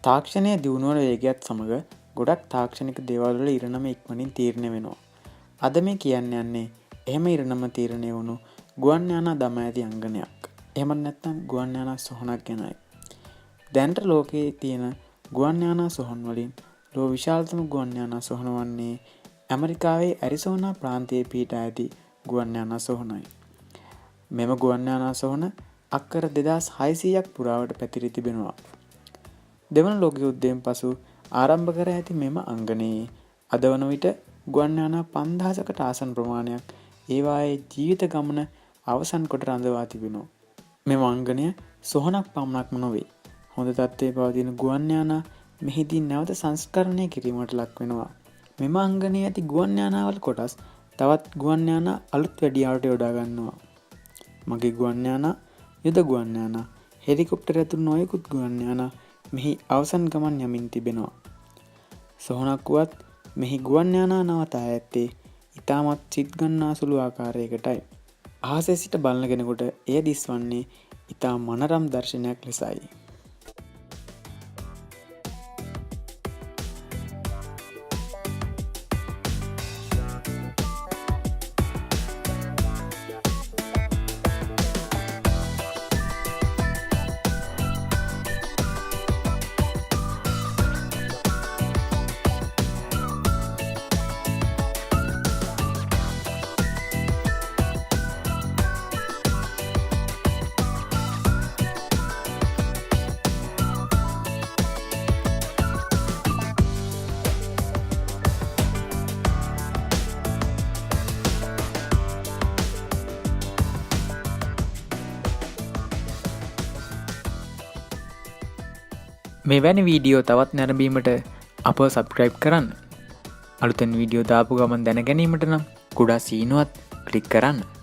තාක්ෂණයේ දියුණුවන වේගයත් සමග ගොඩක් තාක්ෂණික දේවල් වල ඉරණම ඉක්මනින් තීරණය වෙනවා. අද මේ කියන්න යන්නේ එහෙම ඉරණම තීරණය වුණු ගුවන් යානා දමා ඇති අංගනයක්. එහෙම නැත්නම් ගුවන් යානා සොහනක් ගැනයි. දැනට ලෝකයේ තියෙන ගුවන් යානා සොහන් වලින් ලෝක විශාලතම ගුවන් යානා සොහන වන්නේ ඇමරිකාවේ ඇරිසෝනා ප්‍රාන්තයේ පිහිටා ඇති ගුවන් යානා සොහනයි. මෙම ගුවන් යානා සොහන අක්කර 2600ක් පුරාවට පැතිරී තිබෙනවා. දෙවන ලෝක යුද්ධයෙන් පසු ආරම්භ කර ඇති මෙම අංගනයේ අද වන විට ගුවන් යානා 5000කට ආසන්න ප්‍රමාණයක් ඒවායේ ජීවිත ගමන අවසන් කොට රඳවා තිබෙනවා. මෙම අංගනය සොහනක් පමණක්ම නොවේ. හොඳ තත්ත්වයේ පවතින ගුවන් යානා මෙහිදී නැවත සංස්කරණය කිරීමට ලක් වෙනවා. මෙම අංගනයේ ඇති ගුවන් යානාවල කොටස් තවත් ගුවන් යානා අලුත් වැඩියාවට යොදා ගන්නවා. මගේ ගුවන් යානා, යුද ගුවන් යානා, හෙලිකොප්ටර් ඇතුළු නොයෙකුත් ගුවන් යානා මෙහි අවසන් ගමන් යමින් තිබෙනවා. සොහනක් වුවත් මෙහි ගුවන් යානා නවතා ඇත්තේ ඉතාමත් සිත් ගන්නාසුළු ආකාරයකටයි. අහසේ සිට බලන කෙනෙකුට එය දිස්වන්නේ ඉතා මනරම් දර්ශනයක් ලෙසයි. මෙවැනි වීඩියෝ තවත් නැරඹීමට අපව සබ්ස්ක්‍රයිබ් කරන්න. අලුතෙන් වීඩියෝ දාපු ගමන් දැන ගැනීමට නම් කුඩා සීනුවත් ක්ලික් කරන්න.